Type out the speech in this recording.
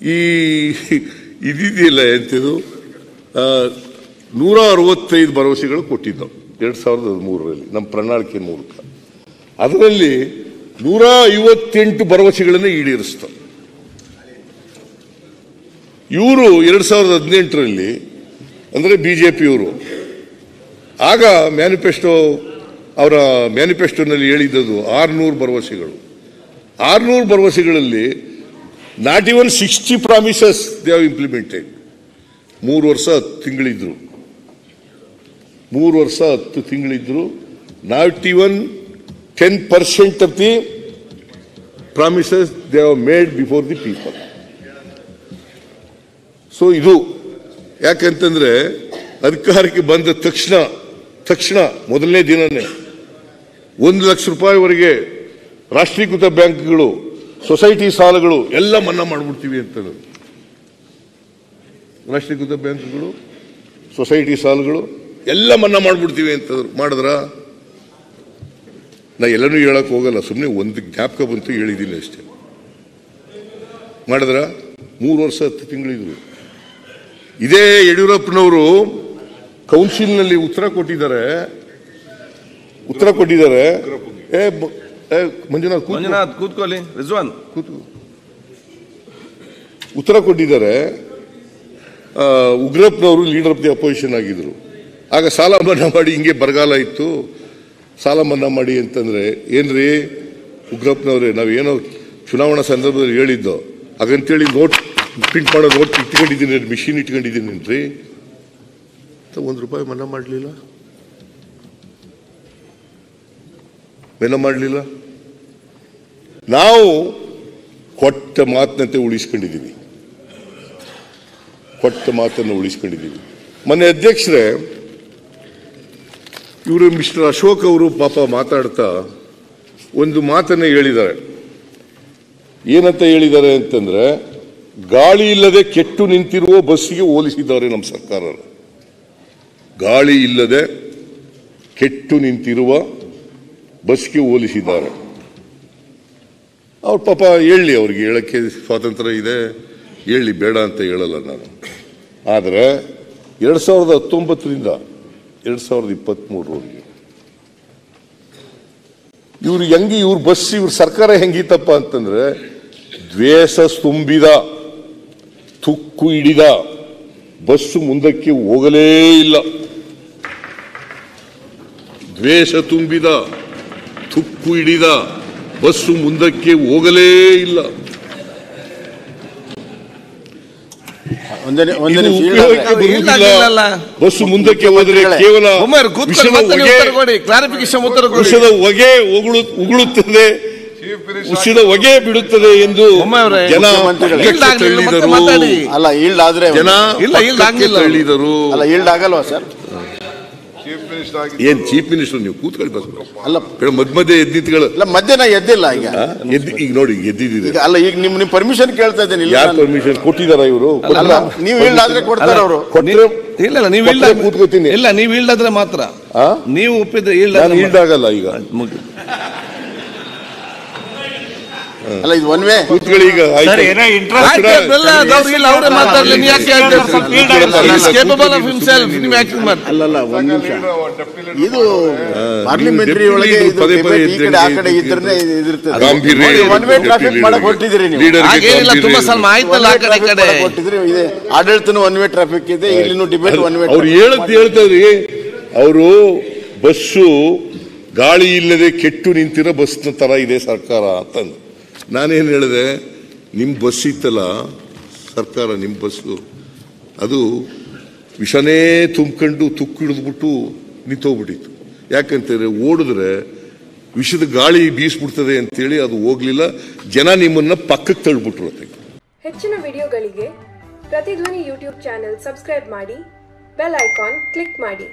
ಈ ಇದೆಯಲ್ಲ ಎಂತಿದು 165 ಭರವಸೆಗಳು ಕೊಟ್ಟಿದ್ದವು 2013ರಲ್ಲಿ ನಮ್ಮ ಪ್ರಣಾಳಿಕೆ ಮೂಲಕ. ಅದರಲ್ಲಿ 158 ಭರವಸೆಗಳನ್ನು ಈಡೇರಿಸ್ತಾರೆ. ಇವರು 2018ರಲ್ಲಿ ಅಂದರೆ ಬಿಜೆಪಿಯವರು ಆಗ ಅವರ ಮ್ಯಾನಿಫೆಸ್ಟೋನಲ್ಲಿ ಹೇಳಿದ್ದು 600 ಭರವಸೆಗಳು. 600 ಭರವಸೆಗಳಲ್ಲಿ not even 60 promises they have implemented. 3 ವರ್ಷ 10 ತಿಂಗಳಿದ್ರು. 3 ವರ್ಷ 10 ತಿಂಗಳಿದ್ರು. Not even 10% of the promises they have made before the people. So ಇದು ಯಾಕಂತಂದ್ರೆ ಅಧಿಕಾರಕ್ಕೆ ಬಂದ ತಕ್ಷಣ ಮೊದಲನೇ ದಿನನೇ 1 ಲಕ್ಷ ರೂಪಾಯಿವರೆಗೆ ರಾಷ್ಟ್ರೀಕೃತ ಬ್ಯಾಂಕ್ಗಳು, ಸೊಸೈಟಿ ಸಾಲಗಳು ಎಲ್ಲ ಮನ್ನಾ ಮಾಡ್ಬಿಡ್ತೀವಿ ಅಂತ. ರಾಷ್ಟ್ರೀಕೃತ ಬ್ಯಾಂಕ್ಗಳು, ಸೊಸೈಟಿ ಸಾಲಗಳು ಎಲ್ಲ ಮನ್ನಾ ಮಾಡ್ಬಿಡ್ತೀವಿ ಅಂತ ಮಾಡಿದ್ರ? ನಾ ಎಲ್ಲನೂ ಹೇಳಕ್ ಹೋಗಲ್ಲ, ಸುಮ್ಮನೆ ಒಂದು ಜ್ಞಾಪಕ ಬಂತು ಹೇಳಿದ್ದೀನಿ ಅಷ್ಟೇ. ಮಾಡಿದ್ರ? 3 ವರ್ಷ 10 ತಿಂಗಳಿದ್ರು. ಇದೇ ಯಡಿಯೂರಪ್ಪನವರು ಕೌನ್ಸಿಲ್ನಲ್ಲಿ ಉತ್ತರ ಕೊಟ್ಟಿದ್ದಾರೆ. ಮಂಜುನಾಥ್ ಕೂತ್ಕೊಳ್ಳಿ, ರಿಜ್ವಾನ್ ಉತ್ತರ ಕೊಟ್ಟಿದ್ದಾರೆ. ಉಗ್ರಪ್ಪನವರು ಲೀಡರ್ ಆಫ್ ದಿ ಅಪೋಸಿಷನ್ ಆಗಿದ್ರು. ಆಗ ಸಾಲ ಮನ್ನಾ ಮಾಡಿ, ಹಿಂಗೆ ಬರಗಾಲ ಇತ್ತು, ಸಾಲ ಮನ್ನಾ ಮಾಡಿ ಅಂತಂದ್ರೆ, ಏನ್ರಿ ಉಗ್ರಪ್ಪನವ್ರೆ, ನಾವೇನೋ ಚುನಾವಣಾ ಸಂದರ್ಭದಲ್ಲಿ ಹೇಳಿದ್ದೋ ಹಾಗಂತೇಳಿ ನೋಟ್ ಪ್ರಿಂಟ್ ಮಾಡೋ ನೋಟ್ ಇಟ್ಕೊಂಡಿದ್ದೀನಿ, ಮಿಷಿನ್ ಇಟ್ಕೊಂಡಿದ್ದೀನಿ ರೀ, ₹1 ಮನ್ನಾ ಮಾಡಲಿಲ್ಲ. ನಾವು ಕೊಟ್ಟ ಮಾತನ್ನು ಉಳಿಸ್ಕೊಂಡಿದ್ದೀವಿ. ಮೊನ್ನೆ ಅಧ್ಯಕ್ಷರೇ, ಇವರು ಮಿಸ್ಟರ್ ಅಶೋಕ್ ಅವರು ಪಾಪ ಮಾತಾಡ್ತಾ ಒಂದು ಮಾತನ್ನ ಹೇಳಿದ್ದಾರೆ. ಏನಂತ ಹೇಳಿದ್ದಾರೆ ಅಂತಂದ್ರೆ, ಗಾಳಿ ಇಲ್ಲದೆ ಕೆಟ್ಟು ನಿಂತಿರುವ ಬಸ್ಸಿಗೆ ಹೋಲಿಸಿದ್ದಾರೆ ನಮ್ಮ ಸರ್ಕಾರ. ಗಾಳಿ ಇಲ್ಲದೆ ಕೆಟ್ಟು ನಿಂತಿರುವ ಬಸ್ಗೆ ಹೋಲಿಸಿದ್ದಾರೆ. ಅವ್ರ ಪಾಪ ಹೇಳಿ, ಅವ್ರಿಗೆ ಹೇಳಕ್ಕೆ ಸ್ವಾತಂತ್ರ್ಯ ಇದೆ, ಹೇಳಿ, ಬೇಡ ಅಂತ ಹೇಳಲ್ಲ ನಾನು. ಆದರೆ 2019ರಿಂದ 2023 ಇವ್ರ ಬಸ್, ಇವ್ರ ಸರ್ಕಾರ ಹೆಂಗಿತ್ತಪ್ಪ ಅಂತಂದ್ರೆ, ದ್ವೇಷ ತುಂಬಿದ, ತುಕ್ಕು ಹಿಡಿದ ಬಸ್ಸು ಮುಂದಕ್ಕೆ ಹೋಗಲೇ ಇಲ್ಲ. ದ್ವೇಷ ತುಂಬಿದ, ತುಕ್ಕು ಹಿಡಿದ ಬಸ್ಸು ಮುಂದಕ್ಕೆ ಹೋಗಲೇ ಇಲ್ಲ. ಬಸ್ಸು ಮುಂದಕ್ಕೆ ಹೋದರೆ ಕೇವಲ ವಿಷದ ಹೊಗೆ ಉಗುಳುತ್ತದೆ, ಉಸಿದ ಹೊಗೆ ಬಿಡುತ್ತದೆ ಎಂದು ಜನ ಹೇಳಿದರು. ಏನ್ ಚೀಫ್ ಮಿನಿಸ್ಟರ್ ನೀವು ಕೂತ್ಕೊಳ್ಳಿ ಬಸ್ ಅಲ್ಲ, ಮಧ್ಯ ಎದ್ದಿತ್ಗಳು ಮಧ್ಯ ನಾ ಎದ್ದಿಲ್ಲ. ಈಗ ನೋಡಿ ಎದ್ದಿದ್ದೀರಿ ಅಲ್ಲ, ಈಗ ನಿಮ್ ಪರ್ಮಿಷನ್ ಕೇಳ್ತಾ ಇದ್ದೇನೆ. ಯಾರು ಪರ್ಮಿಷನ್ ಕೊಟ್ಟಿದಾರ ಇವರು? ನೀವು ಇಲ್ಲಾದ್ರೆ ಕೊಡ್ತಾರ ಅವರು. ಇಲ್ಲ ನೀವು ಇಲ್ಲ ಕೂತ್ಕೋತೀನಿ. ಇಲ್ಲ ನೀವು ಇಲ್ಲಾದ್ರೆ ಮಾತ್ರ ನೀವು ಒಪ್ಪಿದ್ರೆ ಇಲ್ದಾಗಲ್ಲ. ಈಗ ಅಲ್ಲ, ಇದು ಒನ್ ವೇ ಕೂತ್ಕೊಳ್ಳಿ. ಈಗ ಅಲ್ಲಲ್ಲ, ಒಂದ್ ನಿಮಿಷ. ಇದು ಪಾರ್ಲಿಮೆಂಟರಿ ಒಳಗೆ ಈ ಕಡೆ ಆ ಕಡೆ ಇದ್ರೆ ಒನ್ ವೇ ಟ್ರಾಫಿಕ್ ಮಾಡಕ್ ಹೊರಟಿದ್ರಿ ನೀವು. ತುಂಬಾ ಸಲ ಆಯ್ತಲ್ಲ, ಆ ಕಡೆ ಕೊಟ್ಟಿದ್ರಿ. ಇದೆ ಆಡಳಿತನೂ ಒನ್ ವೇ ಟ್ರಾಫಿಕ್ ಇದೆ, ಇಲ್ಲಿನೂ ಡಿಬೇಟ್ ಒನ್ ವೇ. ಅವ್ರು ಹೇಳ್ತಾರ್ರಿ, ಅವರು ಬಸ್ಸು ಗಾಳಿ ಇಲ್ಲದೆ ಕೆಟ್ಟು ನಿಂತಿರೋ ಬಸ್ನ ತರ ಇದೆ ಸರ್ಕಾರ ಅಂತಂದು. ನಾನೇನು ಹೇಳಿದೆ, ನಿಮ್ಮ ಬಸ್ ಇತ್ತಲ್ಲ ಸರ್ಕಾರ, ನಿಮ್ಮ ಬಸ್ಸು ಅದು ವಿಷನೇ ತುಂಬ್ಕೊಂಡು ತುಕ್ಕು ಹಿಡಿದ್ಬಿಟ್ಟು ನಿಂತೋಗ್ಬಿಟ್ಟಿತ್ತು. ಯಾಕಂತಂದ್ರೆ ಓಡಿದ್ರೆ ವಿಷದ ಗಾಳಿ ಬೀಸ್ಬಿಡ್ತದೆ ಅಂತೇಳಿ ಅದು ಹೋಗ್ಲಿಲ್ಲ. ಜನ ನಿಮ್ಮನ್ನ ಪಕ್ಕಕ್ಕೆ ತಳ್ಳಿಬಿಟ್ರು. ಹೆಚ್ಚಿನ ವಿಡಿಯೋಗಳಿಗೆ ಪ್ರತಿಧ್ವನಿ ಯೂಟ್ಯೂಬ್ ಚಾನೆಲ್ ಸಬ್ಸ್ಕ್ರೈಬ್ ಮಾಡಿ, ಬೆಲ್ ಐಕಾನ್ ಕ್ಲಿಕ್ ಮಾಡಿ.